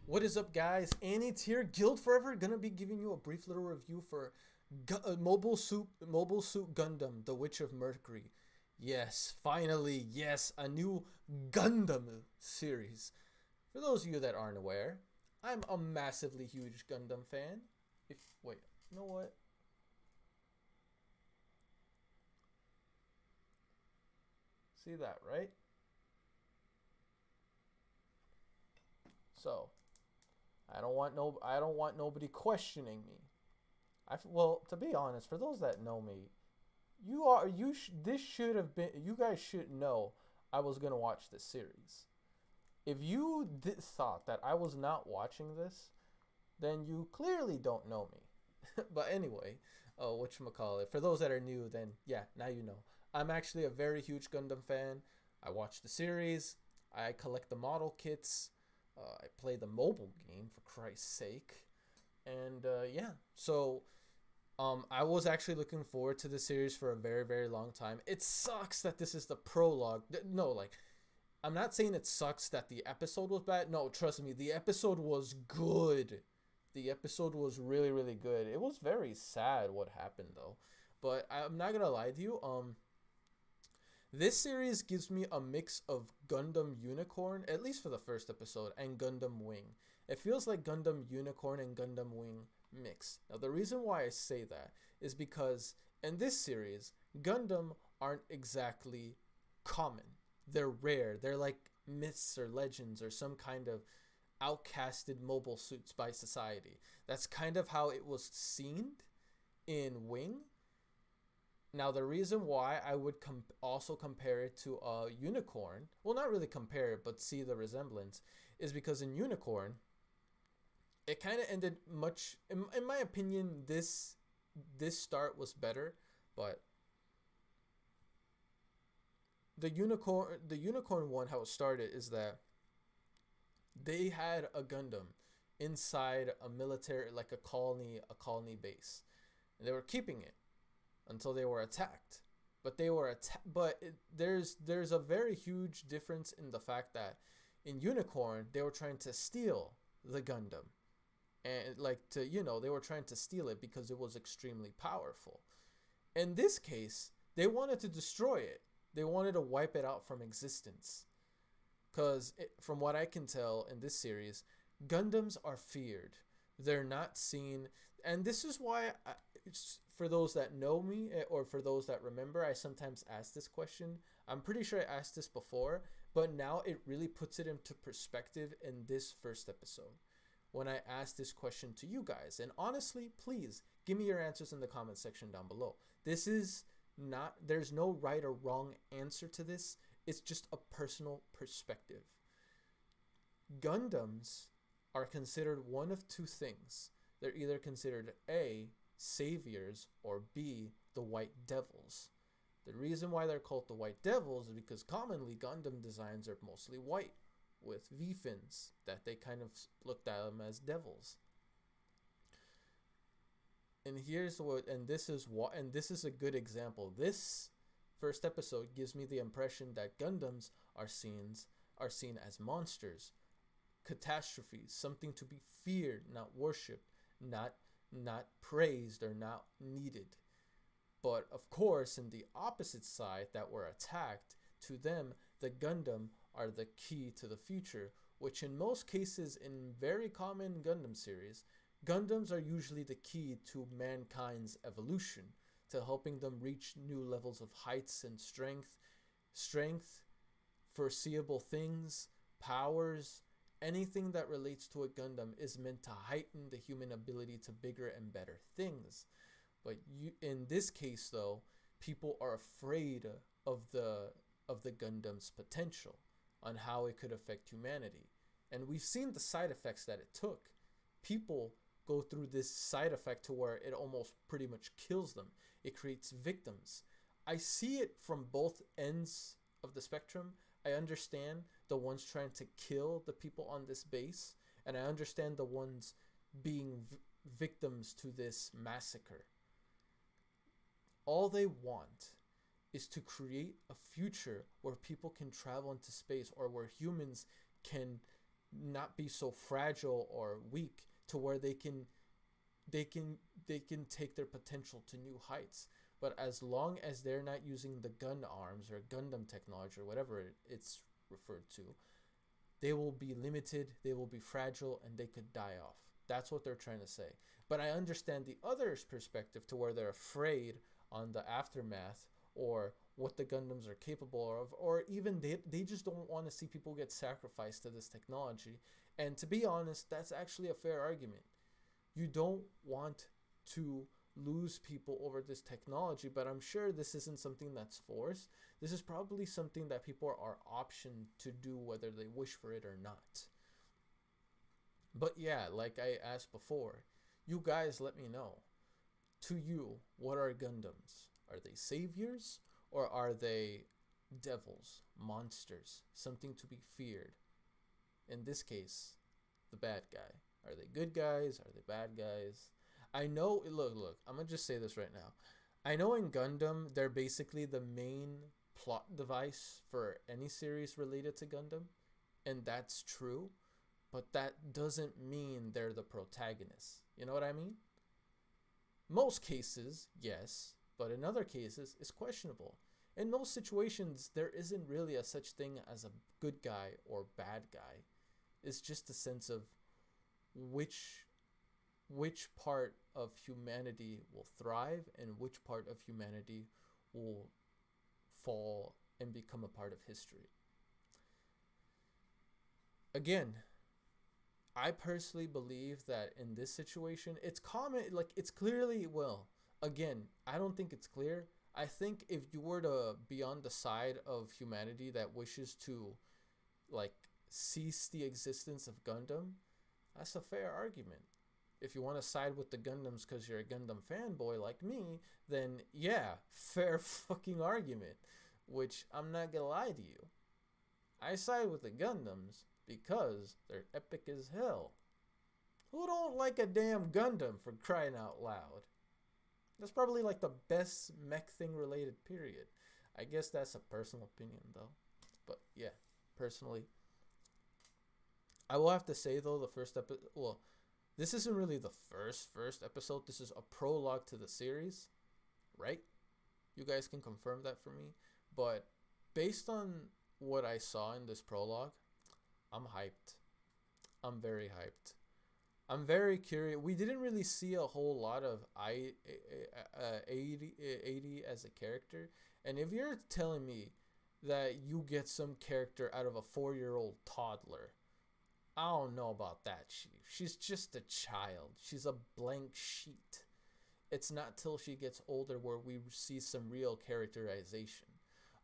What is up, guys? Annie's here. Guild Forever gonna be giving you a brief little review for Mobile Suit Gundam: The Witch of Mercury. Yes, finally, yes, a new Gundam series. For those of you that aren't aware, I'm a massively huge Gundam fan. If wait, you know what? See that, right? So I don't want nobody questioning me. Well, to be honest, for those that know me, this should have been, you guys should know I was gonna watch this series. If you thought that I was not watching this, then you clearly don't know me. But anyway, whatchamacallit, for those that are new, then yeah, now you know. I'm actually a very huge Gundam fan. I watch the series, I collect the model kits, I play the mobile game, for Christ's sake. And yeah, so I was actually looking forward to this series for a very, very long time. It sucks that this is the prologue. No, like, I'm not saying it sucks that the episode was bad. No, trust me, the episode was good. The episode was really, really good. It was very sad what happened though. But I'm not gonna lie to you. This series gives me a mix of Gundam Unicorn, at least for the first episode, and Gundam Wing. It feels like Gundam Unicorn and Gundam Wing mix. Now, the reason why I say that is because in this series, Gundam aren't exactly common. They're rare. They're like myths or legends or some kind of outcasted mobile suits by society. That's kind of how it was seen in Wing. Now, the reason why I would also compare it to a unicorn, well, not really compare it, but see the resemblance, is because in Unicorn, it kind of ended much. In my opinion, this start was better, but the unicorn one, how it started is that they had a Gundam inside a military, like a colony base, and they were keeping it until they were attacked. But there's a very huge difference in the fact that in Unicorn they were trying to steal the Gundam, and like to they were trying to steal it because it was extremely powerful. In this case, they wanted to destroy it. They wanted to wipe it out from existence. Because from what I can tell in this series, Gundams are feared. They're not seen. And this is why, for those that know me or for those that remember, I sometimes ask this question. I'm pretty sure I asked this before, but now it really puts it into perspective in this first episode when I asked this question to you guys. And honestly, please give me your answers in the comment section down below. This is not, there's no right or wrong answer to this. It's just a personal perspective. Gundams are considered one of two things. They're either considered A, saviors, or B, the white devils. The reason why they're called the white devils is because commonly Gundam designs are mostly white with V-fins, that they kind of looked at them as devils. And this is a good example. This first episode gives me the impression that Gundams are seen as monsters, catastrophes, something to be feared, not worshipped, not praised or not needed. But of course, in the opposite side that were attacked, to them the Gundam are the key to the future, which in most cases in very common Gundam series, Gundams are usually the key to mankind's evolution, to helping them reach new levels of heights and strength, foreseeable things, powers. Anything that relates to a Gundam is meant to heighten the human ability to bigger and better things. But in this case, though, people are afraid of the Gundam's potential on how it could affect humanity. And we've seen the side effects that it took. People go through this side effect to where it almost pretty much kills them. It creates victims. I see it from both ends of the spectrum. I understand the ones trying to kill the people on this base, and I understand the ones being victims to this massacre. All they want is to create a future where people can travel into space, or where humans can not be so fragile or weak to where they can they can take their potential to new heights. But as long as they're not using the gun arms or Gundam technology or whatever it's referred to, they will be limited, they will be fragile, and they could die off. That's what they're trying to say. But I understand the other's perspective to where they're afraid on the aftermath or what the Gundams are capable of, or even they just don't want to see people get sacrificed to this technology. And to be honest, that's actually a fair argument. You don't want to lose people over this technology, but I'm sure this isn't something that's forced. This is probably something that people are optioned to do whether they wish for it or not. But yeah, like I asked before, you guys let me know. To you, what are Gundams? Are they saviors or are they devils, monsters, something to be feared? In this case, the bad guy. Are they good guys? Are they bad guys? I know, look, I'm going to just say this right now. I know in Gundam, they're basically the main plot device for any series related to Gundam, and that's true, but that doesn't mean they're the protagonists. You know what I mean? Most cases, yes, but in other cases, it's questionable. In most situations, there isn't really a such thing as a good guy or bad guy. It's just a sense of which part of humanity will thrive and which part of humanity will fall and become a part of history. Again, I personally believe that in this situation, it's common, like it's clearly, well, again, I don't think it's clear. I think if you were to be on the side of humanity that wishes to like cease the existence of Gundam, that's a fair argument. If you want to side with the Gundams because you're a Gundam fanboy like me, then yeah, fair fucking argument. Which I'm not gonna lie to you. I side with the Gundams because they're epic as hell. Who don't like a damn Gundam, for crying out loud? That's probably like the best mech thing related, period. I guess that's a personal opinion though. But yeah, personally. I will have to say though, the first episode, well, this isn't really the first episode. This is a prologue to the series, right? You guys can confirm that for me. But based on what I saw in this prologue, I'm hyped. I'm very hyped. I'm very curious. We didn't really see a whole lot of 80 as a character. And if you're telling me that you get some character out of a 4-year-old toddler, I don't know about that, Chief. She's just a child. She's a blank sheet. It's not till she gets older where we see some real characterization.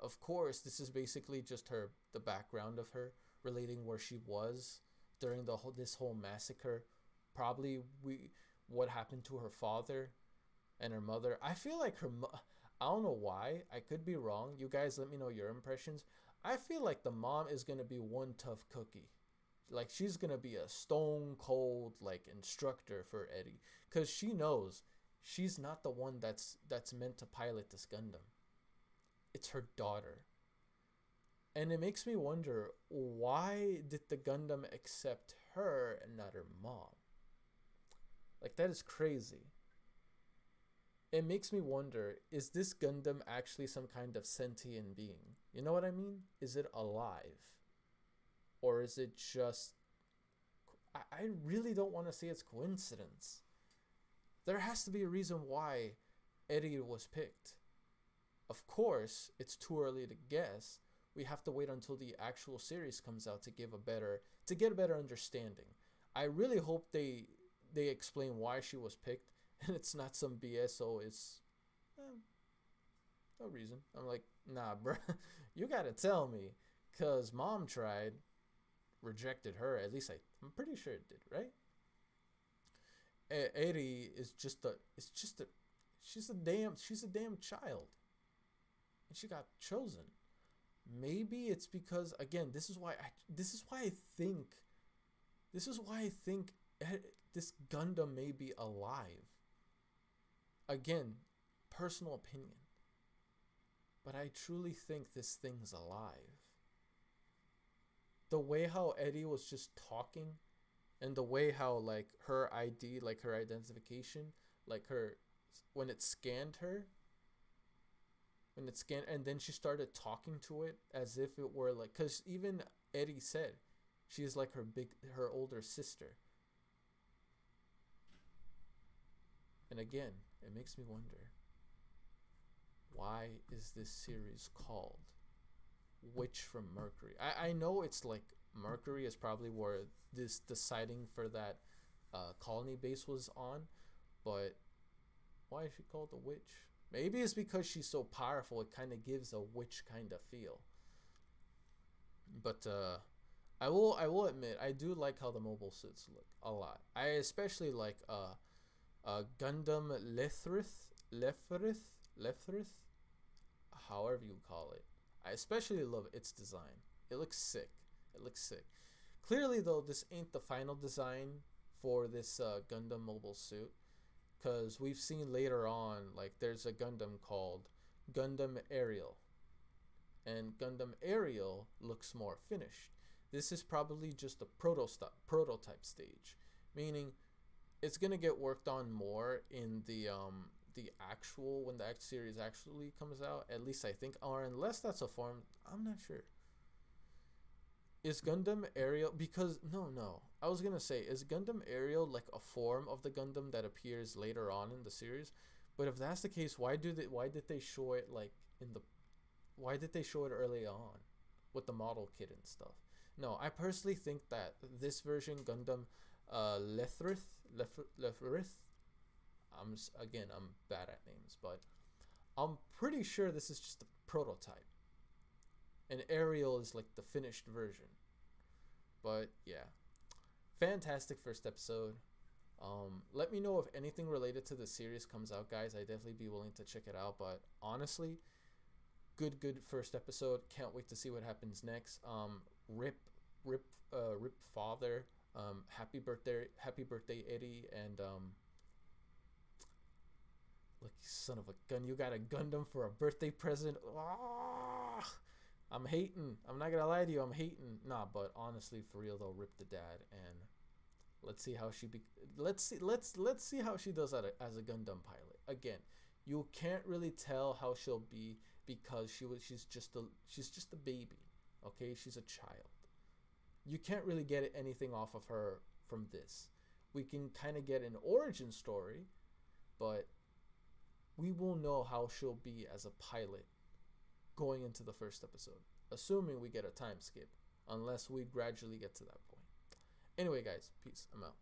Of course, this is basically just the background of her, relating where she was during this whole massacre. Probably what happened to her father and her mother. I feel like I don't know why. I could be wrong. You guys let me know your impressions. I feel like the mom is going to be one tough cookie. Like she's gonna be a stone cold like instructor for Eddie, cause she knows she's not the one that's meant to pilot this Gundam. It's her daughter, and it makes me wonder, why did the Gundam accept her and not her mom? Like that is crazy. It makes me wonder, is this Gundam actually some kind of sentient being? You know what I mean? Is it alive? Or is it just... I really don't want to say it's coincidence. There has to be a reason why Eddie was picked. Of course, it's too early to guess. We have to wait until the actual series comes out to get a better understanding. I really hope they explain why she was picked and it's not some BS. So it's no reason. I'm like, nah, bro, you gotta tell me, cause mom tried. Rejected her. At least I'm pretty sure it did, right? Eri is she's a damn child, and she got chosen. Maybe it's because, again, this is why I think this Gundam may be alive. Again, personal opinion, but I truly think this thing's alive. the way how Eddie was just talking, and the way how like her ID, like her identification, like her when it scanned her, when it scanned, and then she started talking to it as if it were like, because even Eddie said she's like her older sister. And again, it makes me wonder, why is this series called Witch from Mercury? I know it's like Mercury is probably where this deciding for that colony base was on, but why is she called a witch? Maybe it's because she's so powerful, it kind of gives a witch kind of feel. But I will admit, I do like how the mobile suits look a lot. I especially like Gundam Lethrith, however you call it. I especially love its design. It looks sick. It looks sick. Clearly, though, this ain't the final design for this Gundam mobile suit, because we've seen later on, like, there's a Gundam called Gundam Aerial, and Gundam Aerial looks more finished. This is probably just a prototype stage, meaning it's gonna get worked on more in the actual, when the series actually comes out. At least I think, or unless that's a form, I'm not sure. Is Gundam Aerial, because no, I was gonna say, is Gundam Aerial like a form of the Gundam that appears later on in the series? But if that's the case, why did they show it like why did they show it early on with the model kit and stuff? No, I personally think that this version Gundam Lethrith, I'm bad at names, but I'm pretty sure this is just a prototype. And Aerial is like the finished version. But yeah, fantastic first episode. Let me know if anything related to the series comes out, guys. I'd definitely be willing to check it out. But honestly, good first episode. Can't wait to see what happens next. Rip father. Happy birthday, Eddie. And look, you son of a gun, you got a Gundam for a birthday present. Ah! I'm hating. I'm not gonna lie to you. I'm hating. Nah, but honestly, for real though, rip the dad, and let's see how let's see how she does as a Gundam pilot. Again, you can't really tell how she'll be because she's just a baby. Okay, she's a child. You can't really get anything off of her from this. We can kind of get an origin story, but we will know how she'll be as a pilot going into the first episode, assuming we get a time skip, unless we gradually get to that point. Anyway, guys, peace. I'm out.